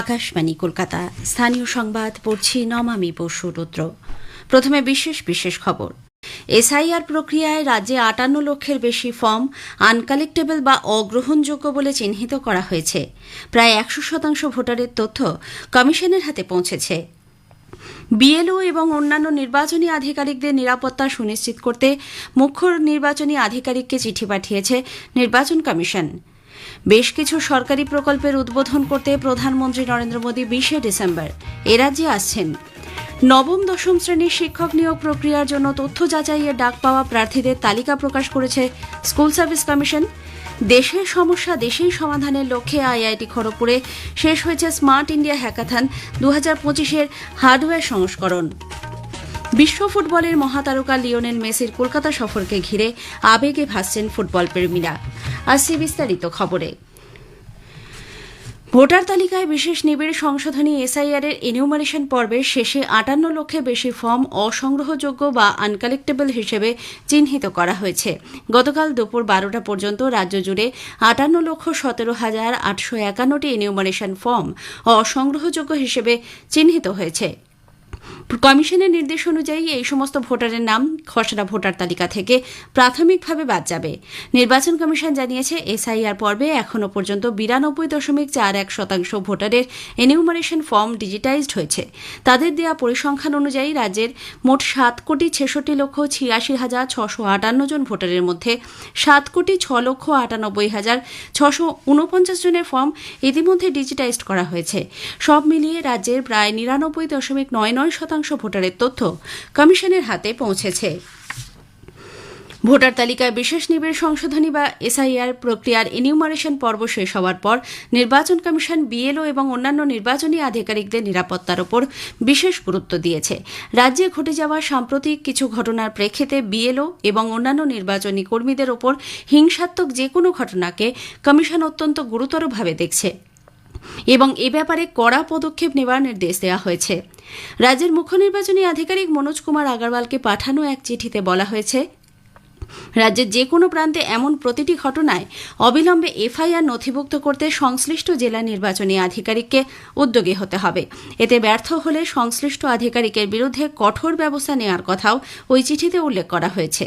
আকাশবাণী কলকাতা। স্থানীয় সংবাদ পড়ছি নমামি বসুরুদ্র। প্রথমে বিশেষ খবর। এসআইআর প্রক্রিয়ায় রাজ্যে ৫৮ লক্ষের বেশি ফর্ম আনকালেক্টেবল বা অগ্রহণযোগ্য বলে চিহ্নিত করা হয়েছে। প্রায় ১০০% ভোটারের তথ্য কমিশনের হাতে পৌঁছেছে। বিএলও এবং অন্যান্য নির্বাচনী আধিকারিকদের নিরাপত্তা সুনিশ্চিত করতে মুখ্য নির্বাচনী আধিকারিককে চিঠি পাঠিয়েছে নির্বাচন কমিশন। বেশ কিছু সরকারি প্রকল্পের উদ্বোধন করতে প্রধানমন্ত্রী নরেন্দ্র মোদী ২০ ডিসেম্বর এ রাজ্যে আসছেন। নবম দশম শ্রেণীর শিক্ষক নিয়োগ প্রক্রিয়ার জন্য তথ্য যাচাইয়ের ডাক পাওয়া প্রার্থীদের তালিকা প্রকাশ করেছে স্কুল সার্ভিস কমিশন। দেশের সমস্যা দেশেই সমাধানের লক্ষ্যে আইআইটি খড়গপুরে শেষ হয়েছে স্মার্ট ইন্ডিয়া হ্যাকাথন ২০২৫-এর হার্ডওয়্যার সংস্করণ। বিশ্ব ফুটবলের মহাতারকা লিওনেল মেসির কলকাতা সফরকে ঘিরে আবেগে ভাসছেন ফুটবল প্রেমীরা। আসছে বিস্তারিত খবরে। ভোটার তালিকায় বিশেষ নিবিড় সংশোধনী এসআইআর এর এনিউমারেশন পর্বের শেষে ৫৮ লক্ষের বেশি ফর্ম অসংগ্রহযোগ্য বা আনকালেক্টেবল হিসেবে চিহ্নিত করা হয়েছে। গতকাল দুপুর ১২টা পর্যন্ত রাজ্য জুড়ে ৫৮,১৭,৮৫১টি এনিউমারেশন ফর্ম অসংগ্রহযোগ্য হিসেবে চিহ্নিত হয়েছে। কমিশনের নির্দেশ অনুযায়ী এই সমস্ত ভোটারের নাম খসড়া ভোটার তালিকা থেকে প্রাথমিকভাবে বাদ যাবে। নির্বাচন কমিশন জানিয়েছে, এসআইআর পর্বে এখনও পর্যন্ত ৯২.৪১% ভোটারের এনিউমারেশন ফর্ম ডিজিটাইজড হয়েছে। তাদের দেয়া পরিসংখ্যান অনুযায়ী রাজ্যের মোট ৭,৬৬,৮৬৫ জন ভোটারের মধ্যে ৭,৬,৯৮,৬৪৯ জনের ফর্ম ইতিমধ্যে ডিজিটাইজড করা হয়েছে। সব মিলিয়ে রাজ্যের প্রায় ৯৯.৯৯% ভোটারের তথ্য কমিশনের হাতে পৌঁছেছে। ভোটার তালিকায় বিশেষ নিবিড় সংশোধনী বা এসআইআর প্রক্রিয়ার এনিউমারেশন পর্ব শেষ হওয়ার পর নির্বাচন কমিশন বিএলও এবং অন্যান্য নির্বাচনী আধিকারিকদের নিরাপত্তার ওপর বিশেষ গুরুত্ব দিয়েছে। রাজ্যে ঘটে যাওয়া সাম্প্রতিক কিছু ঘটনার প্রেক্ষিতে বিএলও এবং অন্যান্য নির্বাচনী কর্মীদের ওপর হিংসাত্মক যে কোনো ঘটনাকে কমিশন অত্যন্ত গুরুতরভাবে দেখছে এবং এ ব্যাপারে কড়া পদক্ষেপ নেওয়ার নির্দেশ দেওয়া হয়েছে। রাজ্যের মুখ্য নির্বাচনী আধিকারিক মনোজ কুমার আগরওয়ালকে পাঠানো এক চিঠিতে বলা হয়েছে, রাজ্যের যে কোনো প্রান্তে এমন প্রতিটি ঘটনায় অবিলম্বে এফআইআর নথিভুক্ত করতে সংশ্লিষ্ট জেলা নির্বাচনী আধিকারিককে উদ্যোগী হতে হবে। এতে ব্যর্থ হলে সংশ্লিষ্ট আধিকারিকের বিরুদ্ধে কঠোর ব্যবস্থা নেওয়ার কথাও ওই চিঠিতে উল্লেখ করা হয়েছে।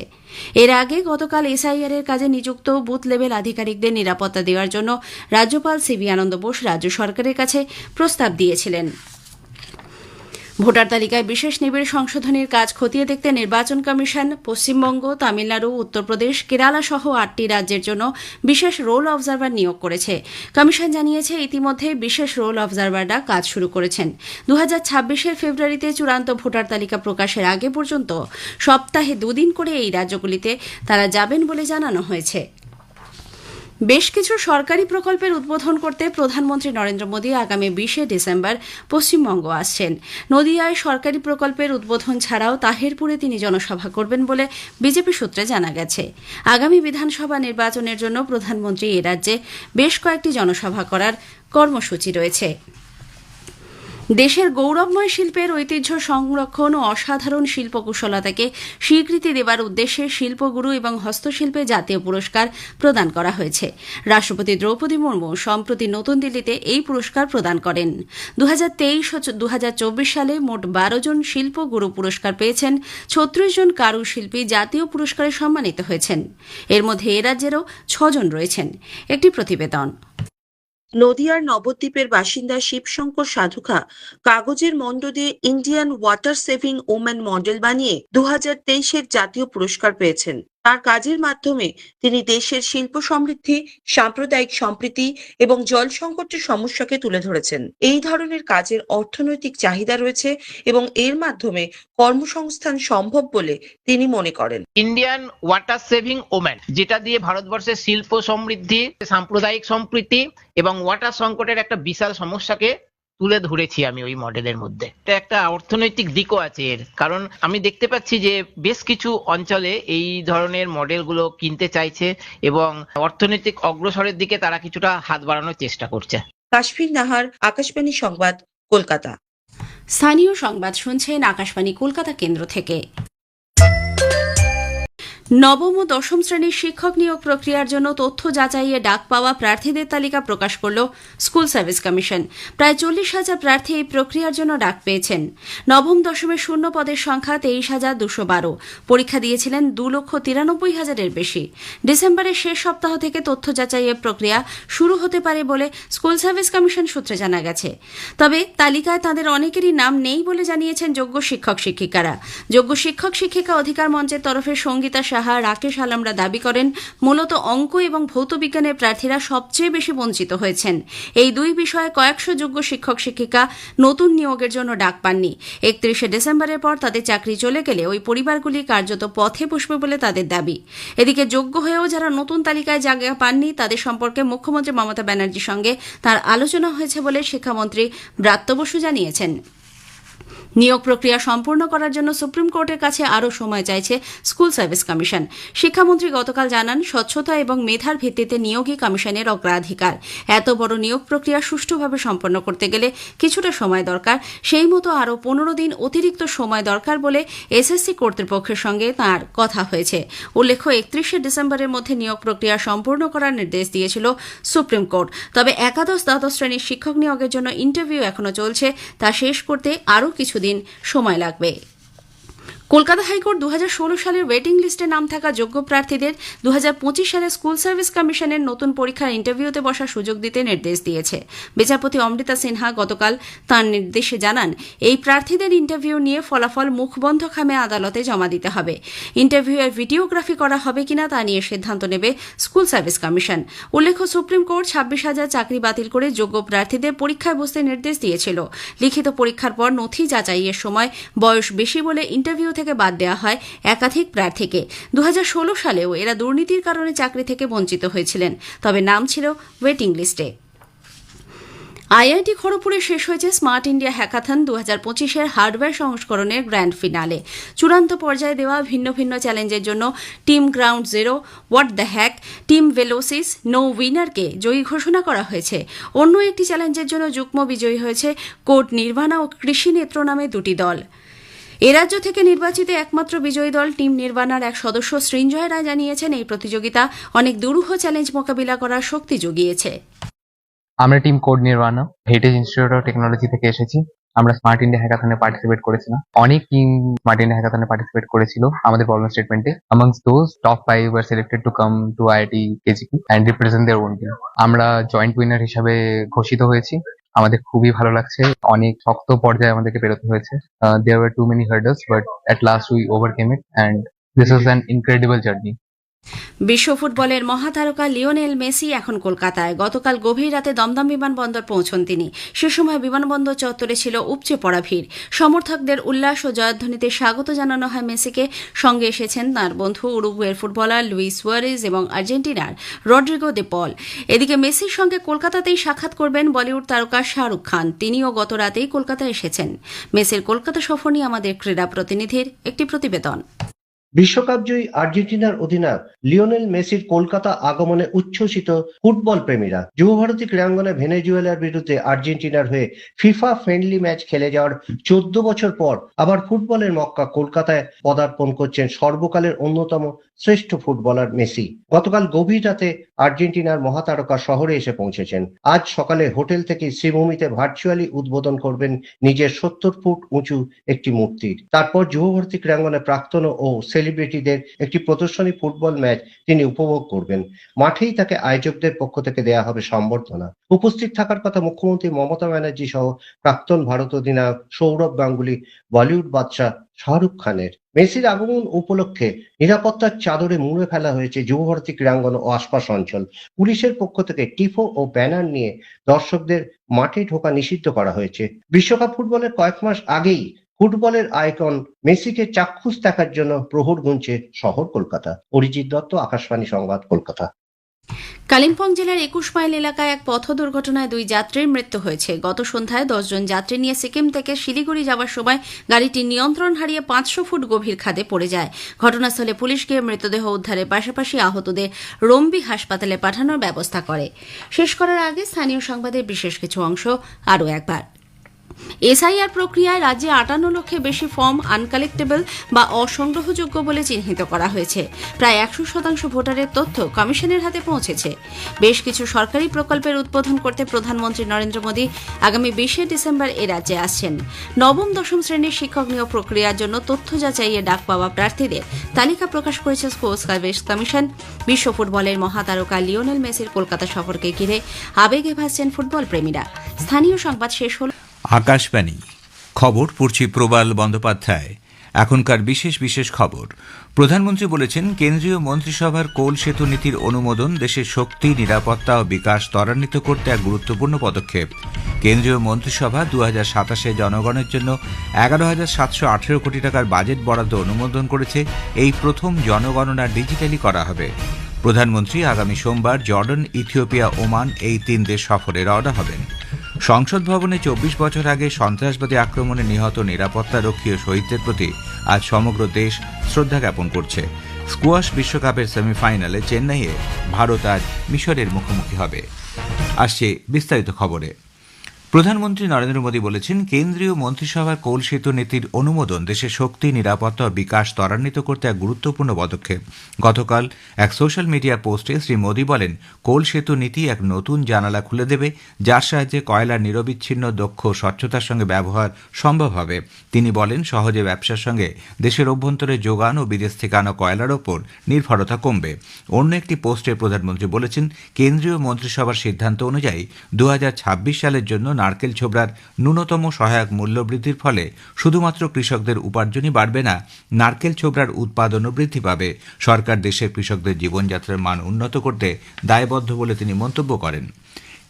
এর আগে গতকাল এসআইআর এর কাজে নিযুক্ত বুথ লেভেল আধিকারিকদের নিরাপত্তা দেওয়ার জন্য রাজ্যপাল সিবি আনন্দ বোস রাজ্য সরকারের কাছে প্রস্তাব দিয়েছিলেন। ভোটার তালিকায় বিশেষ নিবিড় সংশোধনীর কাজ খতিয়ে দেখতে নির্বাচন কমিশন পশ্চিমবঙ্গ, তামিলনাড়ু, উত্তরপ্রদেশ, কেরালা সহ ৮টি রাজ্যের জন্য বিশেষ রোল অবজারভার নিয়োগ করেছে। কমিশন জানিয়েছে, ইতিমধ্যে বিশেষ রোল অবজারভাররা কাজ শুরু করেছেন। ২০২৬-এর ফেব্রুয়ারিতে চূড়ান্ত ভোটার তালিকা প্রকাশের আগে পর্যন্ত সপ্তাহে ২ দিন করে এই রাজ্যগুলিতে তারা যাবেন বলে জানানো হয়েছে। বেশ কিছু সরকারি প্রকল্পের উদ্বোধন করতে প্রধানমন্ত্রী নরেন্দ্র মোদী আগামী ২০ ডিসেম্বর পশ্চিমবঙ্গ আসছেন। নদিয়ায় সরকারি প্রকল্পের উদ্বোধন ছাড়াও তাহিরপুরে তিনি জনসভা করবেন বলে বিজেপি সূত্রে জানা গেছে। আগামী বিধানসভা নির্বাচনের জন্য প্রধানমন্ত্রী এ রাজ্যে বেশ কয়েকটি জনসভা করার কর্মসূচি রয়েছে। দেশের গৌরবময় শিল্পের ঐতিহ্য সংরক্ষণ ও অসাধারণ শিল্পকুশলতাকে স্বীকৃতি দেবার উদ্দেশ্যে শিল্পগুরু এবং হস্তশিল্পে জাতীয় পুরস্কার প্রদান করা হয়েছে। রাষ্ট্রপতি দ্রৌপদী মুর্মু সম্প্রতি নতুন দিল্লিতে এই পুরস্কার প্রদান করেন। ২০২৩ ও ২০২৪ সালে মোট ১২ জন শিল্পগুরু পুরস্কার পেয়েছেন। ৩৬ জন কারুশিল্পী জাতীয় পুরস্কারে সম্মানিত হয়েছেন। এর মধ্যে এ রাজ্যেরও ৬ জন রয়েছেন। একটি প্রতিবেদন। নদিয়ার নবদ্বীপের বাসিন্দা শিবশঙ্কর সাধুখা কাগজের মণ্ড দিয়ে Indian water saving woman model বানিয়ে ২০২৩-এর জাতীয় পুরস্কার পেয়েছেন। তার কাজের মাধ্যমে তিনি দেশের শিল্প সমৃদ্ধি, সাম্প্রদায়িক সম্প্রীতি এবং জল সংকটের সমস্যাকে তুলে ধরেছেন। এই ধরনের কাজের অর্থনৈতিক চাহিদা রয়েছে এবং এর মাধ্যমে কর্মসংস্থান সম্ভব বলে তিনি মনে করেন। ইন্ডিয়ান ওয়াটার সেভিং ওম্যান, যেটা দিয়ে ভারতবর্ষের শিল্প সমৃদ্ধি, সাম্প্রদায়িক সম্প্রীতি এবং ওয়াটার সংকটের একটা বিশাল সমস্যাকে তুলে ধরেছি আমি ওই মডেলের মধ্যে। এটা একটা অর্থনৈতিক দিকও আছে এর, কারণ আমি দেখতে পাচ্ছি যে বেশ কিছু অঞ্চলে এই ধরনের মডেলগুলো কিনতে চাইছে এবং অর্থনৈতিক অগ্রসরের দিকে তারা কিছুটা হাত বাড়ানোর চেষ্টা করছে। কাশফির নাহার, আকাশবাণী সংবাদ, কলকাতা। স্থানীয় সংবাদ শুনছেন আকাশবাণী কলকাতা কেন্দ্র থেকে। নবম ও দশম শ্রেণীর শিক্ষক নিয়োগ প্রক্রিয়ার জন্য তথ্য যাচাইয়ে ডাক পাওয়া প্রার্থীদের তালিকা প্রকাশ করল স্কুল সার্ভিস কমিশন। প্রায় 40,000 প্রার্থী এই প্রক্রিয়ার জন্য ডাক পেয়েছেন। নবম দশমের শূন্য পদের সংখ্যা 23,212। পরীক্ষা দিয়েছিলেন 2,93,000-এর বেশি। ডিসেম্বরের শেষ সপ্তাহ থেকে তথ্য যাচাইয়ের প্রক্রিয়া শুরু হতে পারে বলে স্কুল সার্ভিস কমিশন সূত্রে জানা গেছে। তবে তালিকায় তাদের অনেকেরই নাম নেই বলে জানিয়েছেন যোগ্য শিক্ষক শিক্ষিকারা। যোগ্য শিক্ষক শিক্ষিকা অধিকার মঞ্চের তরফে সঙ্গীতা সাহা, রাকেশ আলমরা দাবি করেন, মূলত অঙ্ক এবং ভৌত বিজ্ঞানের প্রার্থীরা সবচেয়ে বেশি বঞ্চিত হয়েছেন। এই দুই বিষয়ে কয়েকশো যোগ্য শিক্ষক শিক্ষিকা নতুন নিয়োগের জন্য ডাক পাননি। 31শে ডিসেম্বরের পর তাদের চাকরি চলে গেলে ওই পরিবারগুলি কার্যত পথে বসবে বলে তাদের দাবি। এদিকে যোগ্য হয়েও যারা নতুন তালিকায় জায়গা পাননি তাদের সম্পর্কে মুখ্যমন্ত্রী মমতা ব্যানার্জির সঙ্গে তার আলোচনা হয়েছে বলে শিক্ষামন্ত্রী ব্রাত্য বসু জানিয়েছেন। নিয়োগ প্রক্রিয়া সম্পূর্ণ করার জন্য সুপ্রিম কোর্টের কাছে আরও সময় চাইছে স্কুল সার্ভিস কমিশন। শিক্ষামন্ত্রী গতকাল জানান, স্বচ্ছতা এবং মেধার ভিত্তিতে নিয়োগই কমিশনের অগ্রাধিকার। এত বড় নিয়োগ প্রক্রিয়া সুষ্ঠুভাবে সম্পন্ন করতে গেলে কিছুটা সময় দরকার, সেই মতো আরও 15 দিন অতিরিক্ত সময় দরকার বলে এসএসসি কর্তৃপক্ষের সঙ্গে তাঁর কথা হয়েছে। উল্লেখ্য, 31শে ডিসেম্বরের মধ্যে নিয়োগ প্রক্রিয়া সম্পূর্ণ করার নির্দেশ দিয়েছিল সুপ্রিম কোর্ট। তবে একাদশ দ্বাদশ শ্রেণীর শিক্ষক নিয়োগের জন্য ইন্টারভিউ এখনো চলছে, তা শেষ করতে আরও কিছুদিন সময় লাগবে। কলকাতা হাইকোর্ট 2016 সালের ওয়েটিং লিস্টে নাম থাকা যোগ্য প্রার্থীদের 2025 সালে স্কুল সার্ভিস কমিশনের নতুন পরীক্ষার ইন্টারভিউতে বসার সুযোগ দিতে নির্দেশ দিয়েছে। বিচারপতি অমৃতা সিনহা গতকাল তাঁর নির্দেশে জানান, এই প্রার্থীদের ইন্টারভিউ নিয়ে ফলাফল মুখবন্ধ খামে আদালতে জমা দিতে হবে। ইন্টারভিউয়ের ভিডিওগ্রাফি করা হবে কিনা তা নিয়ে সিদ্ধান্ত নেবে স্কুল সার্ভিস কমিশন। উল্লেখ্য, সুপ্রিম কোর্ট 26,000 চাকরি বাতিল করে যোগ্য প্রার্থীদের পরীক্ষায় বসতে নির্দেশ দিয়েছিল। লিখিত পরীক্ষার পর নথি যাচাইয়ের সময় বয়স বেশি বলে ইন্টারভিউ থেকে বাদ দেওয়া হয় একাধিক প্রার্থীকে। 2016 সালেও এরা দুর্নীতির কারণে চাকরি থেকে বঞ্চিত হয়েছিলেন, তবে নাম ছিল ওয়েটিং লিস্টে। আইআইটি খড়গপুরে শেষ হয়েছে স্মার্ট ইন্ডিয়া হ্যাকাথন 2025-এর হার্ডওয়্যার সংস্করণের গ্র্যান্ড ফিনালে। চূড়ান্ত পর্যায়ে দেওয়া ভিন্ন ভিন্ন চ্যালেঞ্জের জন্য team ground zero, what the hack, team Velocis, no উইনারকে জয়ী ঘোষণা করা হয়েছে। অন্য একটি চ্যালেঞ্জের জন্য যুগ্ম বিজয়ী হয়েছে কোড নির্বাণা ও কৃষি নেত্র নামে দুটি দল। এ রাজ্য থেকে নির্বাচিত একমাত্র বিজয়ী দল টিম নির্বাণার এক সদস্য সৃঞ্জয় রায় জানিয়েছেন, এই প্রতিযোগিতা অনেক দুরূহ চ্যালেঞ্জ মোকাবিলা করার শক্তি জুগিয়েছে। আমরা team code Nirvana, heritage institute of technology থেকে এসেছি। আমরা স্মার্ট ইন্ডিয়া হ্যাকাথনে পার্টিসিপেট করেছিলাম। অনেক টিম স্মার্ট ইন্ডিয়া হ্যাকাথনে পার্টিসিপেট করেছিল আমাদের প্রবলেম স্টেটমেন্টে। amongst those top 5 were selected to come to IIT KGP and represent their own team. আমরা জয়েন্ট উইনার হিসাবে ঘোষিত হয়েছি। আমাদের খুবই ভালো লাগছে। অনেক শক্ত পর্যায়ে আমাদেরকে পেরোতে হয়েছে। There were too many hurdles, but at last we overcame it and this was an incredible journey. বিশ্ব ফুটবলের মহাতারকা লিওনেল মেসি এখন কলকাতায়। গতকাল গভীর রাতে দমদম বিমানবন্দর পৌঁছন তিনি। সে সময় বিমানবন্দর চত্বরে ছিল উপচে পড়া ভিড়। সমর্থকদের উল্লাস ও জয়ধ্বনিতে স্বাগত জানানো হয় মেসিকে। সঙ্গে এসেছেন তাঁর বন্ধু উরুগুয়ের ফুটবলার লুইস সুয়ারেজ এবং আর্জেন্টিনার রড্রিগো দে পল। এদিকে মেসির সঙ্গে কলকাতাতেই সাক্ষাৎ করবেন বলিউড তারকা শাহরুখ খান। তিনিও গত রাতেই কলকাতায় এসেছেন। মেসির কলকাতা সফর নিয়ে আমাদের ক্রীড়া প্রতিনিধির একটি প্রতিবেদন। বিশ্বকাপজয়ী আর্জেন্টিনার অধিনায়ক লিওনেল মেসির কলকাতা আগমনে উচ্ছ্বসিত ফুটবল প্রেমীরা। যুবভারতী ক্রীড়াঙ্গনে ভেনেজুয়েলার বিরুদ্ধে আর্জেন্টিনার হয়ে ফিফা ফ্রেন্ডলি ম্যাচ খেলে যাওয়ার 14 বছর পর আবার ফুটবলের মক্কা কলকাতায় পদার্পণ করছেন সর্বকালের অন্যতম শ্রেষ্ঠ ফুটবলার মেসি। গতকাল গভীর রাতে আর্জেন্টিনার মহাতারকা শহরে এসে পৌঁছেছেন। আজ সকালে হোটেল থেকে শ্রীভূমিতে ভার্চুয়ালি উদ্বোধন করবেন নিজের 70 ফুট উঁচু একটি মূর্তির। তারপর যুবভারতী ক্রীড়াঙ্গনে প্রাক্তন ও সেলিব্রিটিদের একটি প্রদর্শনী ফুটবল ম্যাচ তিনি উপভোগ করবেন। মাঠেই তাকে আয়োজকদের পক্ষ থেকে দেয়া হবে সম্বর্ধনা। উপস্থিত থাকার কথা মুখ্যমন্ত্রী মমতা ব্যানার্জি সহ প্রাক্তন ভারত অধিনায়ক সৌরভ গাঙ্গুলি, বলিউড বাদশাহ শাহরুখ খানের। মেসির আগমন উপলক্ষে নিরাপত্তার চাদরে মুড়ে ফেলা হয়েছে যুবভারতী ক্রীড়াঙ্গন ও আশপাশ অঞ্চল। পুলিশের পক্ষ থেকে টিফো ও ব্যানার নিয়ে দর্শকদের মাঠে ঢোকা নিষিদ্ধ করা হয়েছে। বিশ্বকাপ ফুটবলের কয়েক মাস আগেই ফুটবলের আইকন মেসিকে চাক্ষুষ দেখার জন্য প্রহর গুনছে শহর কলকাতা। অরিজিৎ দত্ত, আকাশবাণী সংবাদ, কলকাতা। কালিম্পং জেলার 21 মাইল এলাকায় এক পথ দুর্ঘটনায় 2 যাত্রীর মৃত্যু হয়েছে। গত সন্ধ্যায় 10 জন যাত্রী নিয়ে সিকিম থেকে শিলিগুড়ি যাওয়ার সময় গাড়িটি নিয়ন্ত্রণ হারিয়ে 500 ফুট গভীর খাদে পড়ে যায়। ঘটনাস্থলে পুলিশ গিয়ে মৃতদেহ উদ্ধারের পাশাপাশি আহতদের রম্বি হাসপাতালে পাঠানোর ব্যবস্থা করে। শেষ করার আগে স্থানীয় সংবাদের বিশেষ কিছু অংশ আরও একবার। এসআইআর প্রক্রিয়ায় রাজ্যে 58 লক্ষের বেশি ফর্ম আনকালেক্টেবল বা অসংগ্রহযোগ্য বলে চিহ্নিত করা হয়েছে। প্রায় 100% ভোটারের তথ্য কমিশনের হাতে পৌঁছেছে। বেশ কিছু সরকারি প্রকল্পের উদ্বোধন করতে প্রধানমন্ত্রী নরেন্দ্র মোদী আগামী 20 ডিসেম্বর এ রাজ্যে আসছেন। নবম দশম শ্রেণীর শিক্ষক নিয়োগ প্রক্রিয়ার জন্য তথ্য যাচাইয়ে ডাক পাওয়া প্রার্থীদের তালিকা প্রকাশ করেছে স্পোর্টস সার্ভিস কমিশন। বিশ্ব ফুটবলের মহাতারকা লিওনেল মেসির কলকাতা সফরকে ঘিরে আবেগে ভাসছেন ফুটবল প্রেমীরা। স্থানীয় সংবাদ শেষ হল। আকাশবাণী খবর পড়ছি প্রবাল বন্দ্যোপাধ্যায়। এখনকার বিশেষ খবর। প্রধানমন্ত্রী বলেছেন, কেন্দ্রীয় মন্ত্রিসভার কোল সেতু নীতির অনুমোদন দেশের শক্তি, নিরাপত্তা ও বিকাশ ত্বরান্বিত করতে এক গুরুত্বপূর্ণ পদক্ষেপ। কেন্দ্রীয় মন্ত্রিসভা 2027 জনগণের জন্য 11,718 কোটি টাকার বাজেট বরাদ্দ অনুমোদন করেছে। এই প্রথম জনগণনা ডিজিটালি করা হবে। প্রধানমন্ত্রী আগামী সোমবার জর্ডান, ইথিওপিয়া, ওমান এই 3 দেশ সফরে রওনা হবেন। সংসদ ভবনে 24 বছর আগে সন্ত্রাসবাদী আক্রমণে নিহত নিরাপত্তা রক্ষী ও শহীদদের প্রতি আজ সমগ্র দেশ শ্রদ্ধা জ্ঞাপন করছে। স্কোয়াশ বিশ্বকাপের সেমিফাইনালে চেন্নাইয়ে ভারত আজ মিশরের মুখোমুখি হবে। আসছে বিস্তারিত খবরে। প্রধানমন্ত্রী নরেন্দ্র মোদী বলেছেন, কেন্দ্রীয় মন্ত্রিসভার কোল সেতু নীতির অনুমোদন দেশের শক্তি, নিরাপত্তা ও বিকাশ ত্বরান্বিত করতে এক গুরুত্বপূর্ণ পদক্ষেপ। গতকাল এক সোশ্যাল মিডিয়া পোস্টে শ্রী মোদী বলেন, কোল সেতু নীতি এক নতুন জানালা খুলে দেবে, যার সাহায্যে কয়লার নিরবিচ্ছিন্ন, দক্ষ, স্বচ্ছতার সঙ্গে ব্যবহার সম্ভব হবে। তিনি বলেন, সহজে ব্যবসার সঙ্গে দেশের অভ্যন্তরে যোগান ও বিদেশ থেকে আনা কয়লার ওপর নির্ভরতা কমবে। অন্য একটি পোস্টে প্রধানমন্ত্রী বলেছেন, কেন্দ্রীয় মন্ত্রিসভার সিদ্ধান্ত অনুযায়ী 2026 সালের জন্য নারকেল ছোবড়ার ন্যূনতম সহায়ক মূল্য বৃদ্ধির ফলে শুধুমাত্র কৃষকদের উপার্জনই বাড়বে না, নারকেল ছোবড়ার উৎপাদনও বৃদ্ধি পাবে। সরকার দেশের কৃষকদের জীবনযাত্রার মান উন্নত করতে দায়বদ্ধ বলে তিনি মন্তব্য করেন।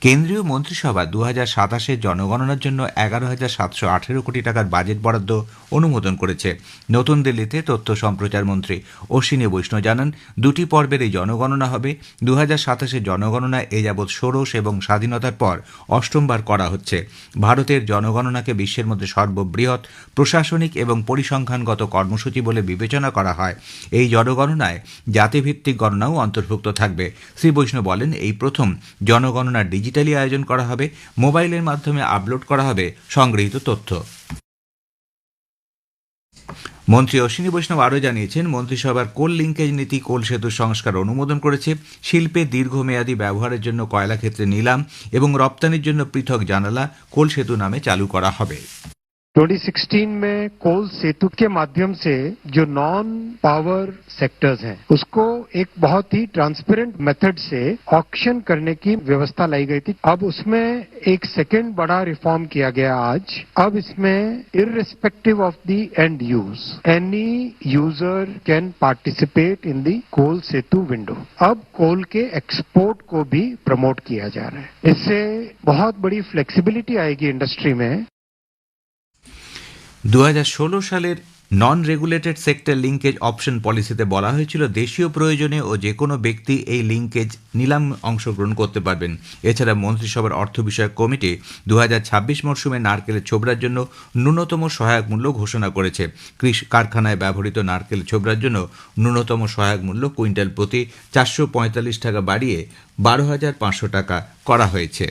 কেন্দ্রীয় মন্ত্রিসভা 2027 জনগণনার জন্য 11,718 কোটি টাকার বাজেট বরাদ্দ অনুমোদন করেছে। নতুন দিল্লিতে তথ্য সম্প্রচার মন্ত্রী অশ্বিনী বৈষ্ণব জানান, 2টি পর্বের এই জনগণনা হবে। 2027 জনগণনা এ যাবৎ ষোড়শ এবং স্বাধীনতার পর 8মবার করা হচ্ছে। ভারতের জনগণনাকে বিশ্বের মধ্যে সর্ববৃহৎ প্রশাসনিক এবং পরিসংখ্যানগত কর্মসূচি বলে বিবেচনা করা হয়। এই জনগণনায় জাতিভিত্তিক গণনাও অন্তর্ভুক্ত থাকবে। শ্রী বৈষ্ণব বলেন, এই প্রথম জনগণনার ডিজিটালি আয়োজন করা হবে, মোবাইলের মাধ্যমে আপলোড করা হবে সংগৃহীত তথ্য। মন্ত্রী অশ্বিনী বৈষ্ণব আরও জানিয়েছেন, মন্ত্রিসভার কোল লিঙ্কেজ নীতি কোল সেতুর সংস্কার অনুমোদন করেছে। শিল্পে দীর্ঘমেয়াদী ব্যবহারের জন্য কয়লা ক্ষেত্রে নিলাম এবং রপ্তানির জন্য পৃথক জানালা কোল সেতু নামে চালু করা হবে। 2016 में कोल सेतु के माध्यम से जो नॉन पावर सेक्टर्स हैं उसको एक बहुत ही ट्रांसपेरेंट मेथड से ऑक्शन करने की व्यवस्था लाई गई थी। अब उसमें एक सेकंड बड़ा रिफॉर्म किया गया आज। अब इसमें irrespective of the end use any user can participate in the coal Setu window. अब कोल के एक्सपोर्ट को भी प्रमोट किया जा रहा है। इससे बहुत बड़ी फ्लेक्सिबिलिटी आएगी इंडस्ट्री में। 2016 সালের নন রেগুলেটেড সেক্টর লিঙ্কেজ অপশন পলিসিতে বলা হয়েছিল, দেশীয় প্রয়োজনে ও যে কোনো ব্যক্তি এই লিঙ্কেজ নিলাম অংশগ্রহণ করতে পারবেন। এছাড়া মন্ত্রিসভার অর্থ বিষয়ক কমিটি 2026 মরশুমে নারকেলের ছোবড়ার জন্য ন্যূনতম সহায়ক মূল্য ঘোষণা করেছে। কৃষি কারখানায় ব্যবহৃত নারকেল ছোবড়ার জন্য ন্যূনতম সহায়ক মূল্য কুইন্টাল প্রতি 445 টাকা বাড়িয়ে 12,500 টাকা করা হয়েছে।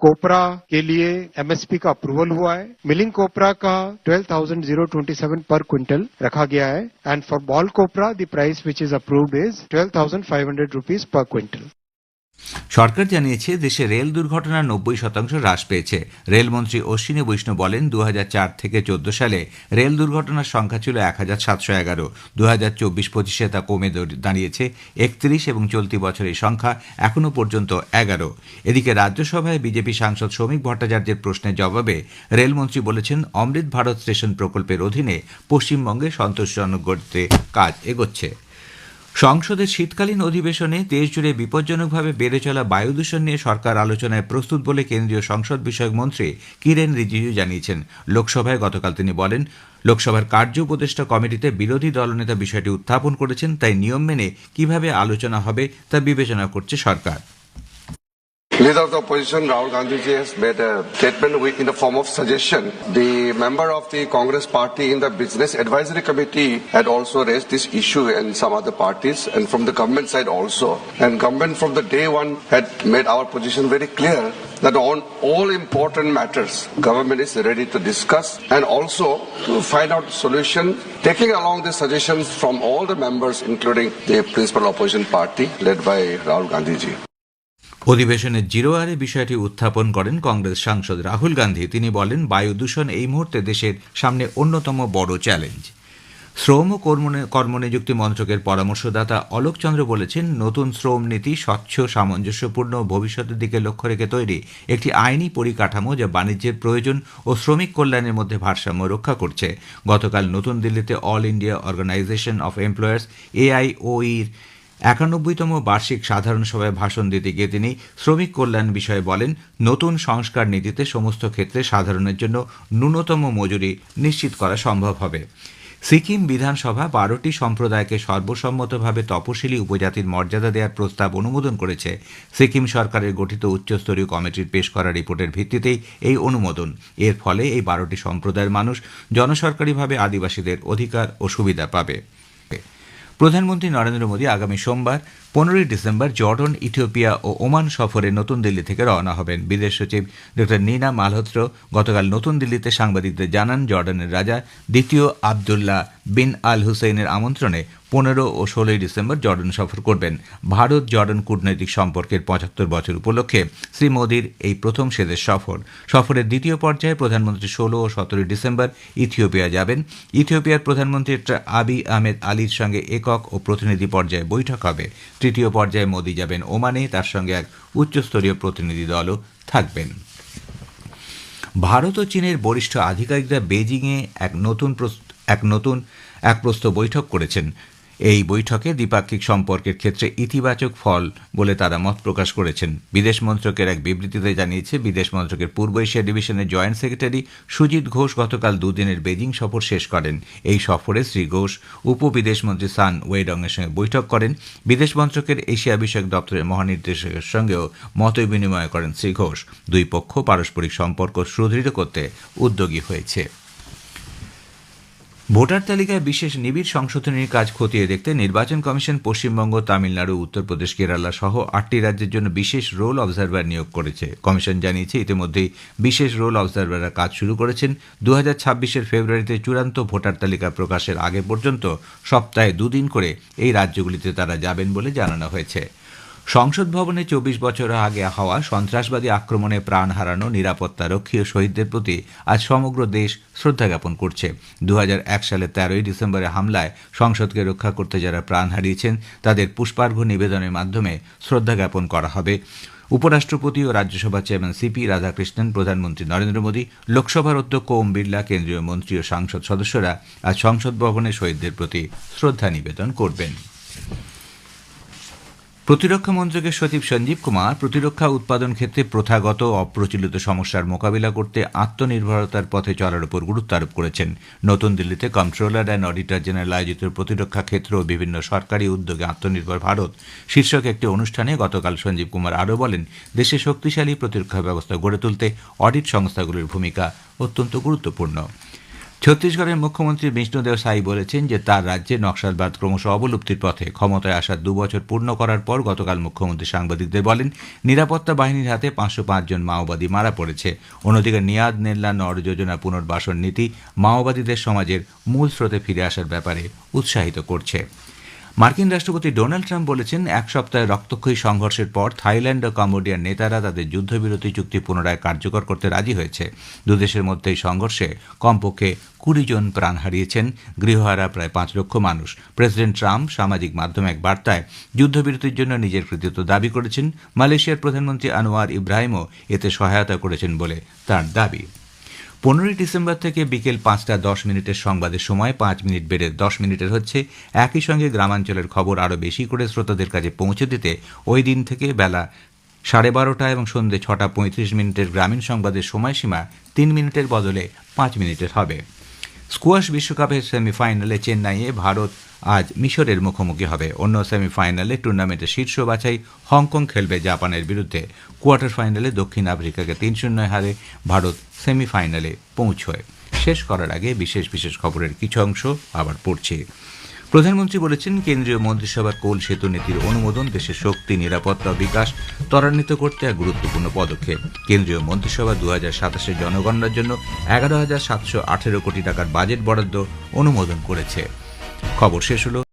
कोपरा के लिए एमएसपी का अप्रूवल हुआ है। मिलिंग कोपरा का 12,027 पर क्विंटल रखा गया है and for ball copra the price which is approved is 12,500 rupees per quintal. সরকার জানিয়েছে, দেশে রেল দুর্ঘটনা 90% হ্রাস পেয়েছে। রেলমন্ত্রী অশ্বিনী বৈষ্ণব বলেন, 2004 থেকে 14 সালে রেল দুর্ঘটনার সংখ্যা ছিল 1,711। 2024-25 তা কমে দাঁড়িয়েছে 31 এবং চলতি বছর এই সংখ্যা এখনও পর্যন্ত 11। এদিকে রাজ্যসভায় বিজেপি সাংসদ শ্রমিক ভট্টাচার্যের প্রশ্নের জবাবে রেলমন্ত্রী বলেছেন, অমৃত ভারত স্টেশন প্রকল্পের অধীনে পশ্চিমবঙ্গে সন্তোষজনক গতিতে কাজ এগোচ্ছে। সংসদের শীতকালীন অধিবেশনে দেশজুড়ে বিপজ্জনকভাবে বেড়ে চলা বায়ু দূষণ নিয়ে সরকার আলোচনায় প্রস্তুত বলে কেন্দ্রীয় সংসদ বিষয়ক মন্ত্রী কিরেন রিজিজু জানিয়েছেন। লোকসভায় গতকাল তিনি বলেন, লোকসভার কার্য উপদেষ্টা কমিটিতে বিরোধী দলনেতা বিষয়টি উত্থাপন করেছেন, তাই নিয়ম মেনে কিভাবে আলোচনা হবে তা বিবেচনা করছে সরকার। Leader of the opposition, Rahul Gandhi ji, has made a statement in the form of suggestion. The member of the Congress party in the Business Advisory Committee had also raised this issue and some other parties and from the government side also. And government from the day one had made our position very clear that on all important matters, government is ready to discuss and also to find out solution, taking along the suggestions from all the members, including the principal opposition party led by Rahul Gandhi ji. অধিবেশনের zero আরে বিষয়টি উত্থাপন করেন কংগ্রেস সাংসদ রাহুল গান্ধী। তিনি বলেন, বায়ু দূষণ এই মুহূর্তে দেশের সামনে অন্যতম বড় চ্যালেঞ্জ। শ্রম ও কর্মনিযুক্তি মন্ত্রকের পরামর্শদাতা অলোক চন্দ্র বলেছেন, নতুন শ্রম নীতি স্বচ্ছ, সামঞ্জস্যপূর্ণ ও ভবিষ্যতের দিকে লক্ষ্য রেখে তৈরি একটি আইনি পরিকাঠামো যা বাণিজ্যের প্রয়োজন ও শ্রমিক কল্যাণের মধ্যে ভারসাম্য রক্ষা করছে। গতকাল নতুন দিল্লিতে all India organisation of employers AIOEর 91তম বার্ষিক সাধারণ সভায় ভাষণ দিতে গিয়ে তিনি শ্রমিক কল্যাণ বিষয়ে বলেন, নতুন সংস্কার নীতিতে সমস্ত ক্ষেত্রে সাধারণের জন্য ন্যূনতম মজুরি নিশ্চিত করা সম্ভব হবে। সিকিম বিধানসভা 12টি সম্প্রদায়কে সর্বসম্মতভাবে তপশিলি উপজাতির মর্যাদা দেওয়ার প্রস্তাব অনুমোদন করেছে। সিকিম সরকারের গঠিত উচ্চস্তরীয় কমিটির পেশ করা রিপোর্টের ভিত্তিতেই এই অনুমোদন। এর ফলে এই 12টি সম্প্রদায়ের মানুষ জনসরকারিভাবে আদিবাসীদের অধিকার ও সুবিধা পাবে। প্রধানমন্ত্রী নরেন্দ্র মোদী আগামী সোমবার 15 ডিসেম্বর জর্ডন, ইথিওপিয়া ও ওমান সফরে নতুন দিল্লি থেকে রওনা হবেন। বিদেশ সচিব ড নীনা মালহোত্র গতকাল নতুন দিল্লিতে সাংবাদিকদের জানান, জর্ডানের রাজা দ্বিতীয় আবদুল্লাহ বিন আল হুসেইনের আমন্ত্রণে 15 ও 16 ডিসেম্বর জর্ডান সফর করবেন। ভারত জর্ডান কূটনৈতিক সম্পর্কের 75 বছর উপলক্ষে শ্রী মোদীর এই প্রথম সেদেশ সফর। সফরের দ্বিতীয় পর্যায়ে প্রধানমন্ত্রী 16 ও 17 ডিসেম্বর ইথিওপিয়া যাবেন। ইথিওপিয়ার প্রধানমন্ত্রী আবিই আহমেদ আলীর সঙ্গে একক ও প্রতিনিধি পর্যায়ে বৈঠক হবে। তৃতীয় পর্যায়ে মোদী যাবেন ওমানে, তার সঙ্গে এক উচ্চস্তরীয় প্রতিনিধি দলও থাকবেন। ভারত ও চীনের বরিষ্ঠ আধিকারিকরা বেজিংয়ে এক প্রস্তুত বৈঠক করেছেন। এই বৈঠকে দ্বিপাক্ষিক সম্পর্কের ক্ষেত্রে ইতিবাচক ফল বলে তারা মত প্রকাশ করেছেন। বিদেশ মন্ত্রকের এক বিবৃতিতে জানিয়েছে, বিদেশ মন্ত্রকের পূর্ব এশিয়া ডিভিশনের জয়েন্ট সেক্রেটারি সুজিত ঘোষ গতকাল দুদিনের বেজিং সফর শেষ করেন। এই সফরে শ্রী ঘোষ উপবিদেশমন্ত্রী সান ওয়েডংয়ের সঙ্গে বৈঠক করেন। বিদেশ মন্ত্রকের এশিয়া বিষয়ক দপ্তরের মহানির্দেশকের সঙ্গেও মত বিনিময় করেন শ্রী ঘোষ। দুই পক্ষ পারস্পরিক সম্পর্ক সুদৃঢ় করতে উদ্যোগী হয়েছে। ভোটার তালিকায় বিশেষ নিবিড় সংশোধনীর কাজ খতিয়ে দেখতে নির্বাচন কমিশন পশ্চিমবঙ্গ, তামিলনাড়ু, উত্তরপ্রদেশ, কেরালা সহ 8টি রাজ্যের জন্য বিশেষ রোল অবজারভার নিয়োগ করেছে। কমিশন জানিয়েছে, ইতিমধ্যেই বিশেষ রোল অবজারভাররা কাজ শুরু করেছেন। 2026-এর ফেব্রুয়ারিতে চূড়ান্ত ভোটার তালিকা প্রকাশের আগে পর্যন্ত সপ্তাহে 2 দিন করে এই রাজ্যগুলিতে তারা যাবেন বলে জানানো হয়েছে। সংসদ ভবনে 24 বছর আগে হওয়া সন্ত্রাসবাদী আক্রমণে প্রাণ হারানো নিরাপত্তারক্ষী ও শহীদদের প্রতি আজ সমগ্র দেশ শ্রদ্ধা জ্ঞাপন করছে। 2001 সালের 13 ডিসেম্বরের হামলায় সংসদকে রক্ষা করতে যারা প্রাণ হারিয়েছেন তাদের পুষ্পার্ঘ্য নিবেদনের মাধ্যমে শ্রদ্ধা জ্ঞাপন করা হবে। উপরাষ্ট্রপতি ও রাজ্যসভা চেয়ারম্যান সিপি রাধাকৃষ্ণন, প্রধানমন্ত্রী নরেন্দ্র মোদী, লোকসভার অধ্যক্ষ ওম বিড়লা, কেন্দ্রীয় মন্ত্রী ও সংসদ সদস্যরা আজ সংসদ ভবনে শহীদদের প্রতি শ্রদ্ধা নিবেদন করবেন। প্রতিরক্ষা মন্ত্রকের সচিব সঞ্জীব কুমার প্রতিরক্ষা উৎপাদন ক্ষেত্রে প্রথাগত অপ্রচলিত সমস্যার মোকাবিলা করতে আত্মনির্ভরতার পথে চলার উপর গুরুত্ব আরোপ করেছেন। নতুন দিল্লিতে কন্ট্রোলার অ্যান্ড অডিটর জেনারেল আয়োজিত প্রতিরক্ষা ক্ষেত্র ও বিভিন্ন সরকারি উদ্যোগে আত্মনির্ভর ভারত শীর্ষক একটি অনুষ্ঠানে গতকাল সঞ্জীব কুমার আরও বলেন, দেশে শক্তিশালী প্রতিরক্ষা ব্যবস্থা গড়ে তুলতে অডিট সংস্থাগুলির ভূমিকা অত্যন্ত গুরুত্বপূর্ণ। ছত্তিশগড়ের মুখ্যমন্ত্রী বিষ্ণুদেব সাই বলেছেন যে তার রাজ্যে নকশালবাদ ক্রমশ অবলুপ্তির পথে। ক্ষমতায় আসার 2 বছর পূর্ণ করার পর গতকাল মুখ্যমন্ত্রী সাংবাদিকদের বলেন, নিরাপত্তা বাহিনীর হাতে 505 জন মাওবাদী মারা পড়েছে। অন্যদিকে নিয়াদ নেল্লা নর যোজনা পুনর্বাসন নীতি মাওবাদীদের সমাজের মূল স্রোতে ফিরে আসার ব্যাপারে উৎসাহিত করছে। মার্কিন রাষ্ট্রপতি ডোনাল্ড ট্রাম্প বলেছেন, এক সপ্তাহের রক্তক্ষয়ী সংঘর্ষের পর থাইল্যান্ড ও কম্বোডিয়ার নেতারা তাদের যুদ্ধবিরতি চুক্তি পুনরায় কার্যকর করতে রাজি হয়েছে। দুদেশের মধ্যে এই সংঘর্ষে কমপক্ষে 20 জন প্রাণ হারিয়েছেন, গৃহহারা প্রায় 5 লক্ষ মানুষ। প্রেসিডেন্ট ট্রাম্প সামাজিক মাধ্যমে এক বার্তায় যুদ্ধবিরতির জন্য নিজের কৃতিত্ব দাবি করেছেন। মালয়েশিয়ার প্রধানমন্ত্রী আনোয়ার ইব্রাহিমও এতে সহায়তা করেছেন বলে তার দাবি। 15 ডিসেম্বর থেকে বিকেল 5:10 সংবাদের সময় 5 মিনিট বেড়ে 10 মিনিটের হচ্ছে। একই সঙ্গে গ্রামাঞ্চলের খবর আরও বেশি করে শ্রোতাদের কাছে পৌঁছে দিতে ওই দিন থেকে বেলা 12:30 এবং সন্ধ্যে 6:35 গ্রামীণ সংবাদের সময়সীমা 3 মিনিটের বদলে 5 মিনিটের হবে। স্কোয়াশ বিশ্বকাপের সেমিফাইনালে চেন্নাইয়ে ভারত আজ মিশরের মুখোমুখি হবে। অন্য সেমিফাইনালে টুর্নামেন্টের শীর্ষ বাছাই হংকং খেলবে জাপানের বিরুদ্ধে। কোয়ার্টার ফাইনালে দক্ষিণ আফ্রিকাকে 3-0 হারে ভারত সেমিফাইনালে পৌঁছয়। শেষ করার আগে বিশেষ খবরের কিছু অংশ আবার পড়ছি। প্রধানমন্ত্রী বলেছেন, কেন্দ্রীয় মন্ত্রিসভার কোল সেতু নীতির অনুমোদন দেশের শক্তি, নিরাপত্তা ও বিকাশ ত্বরান্বিত করতে এক গুরুত্বপূর্ণ পদক্ষেপ। কেন্দ্রীয় মন্ত্রিসভা 2027 জনগণনার জন্য 11,718 কোটি টাকার বাজেট বরাদ্দ অনুমোদন করেছে। খবর শেষ হলো।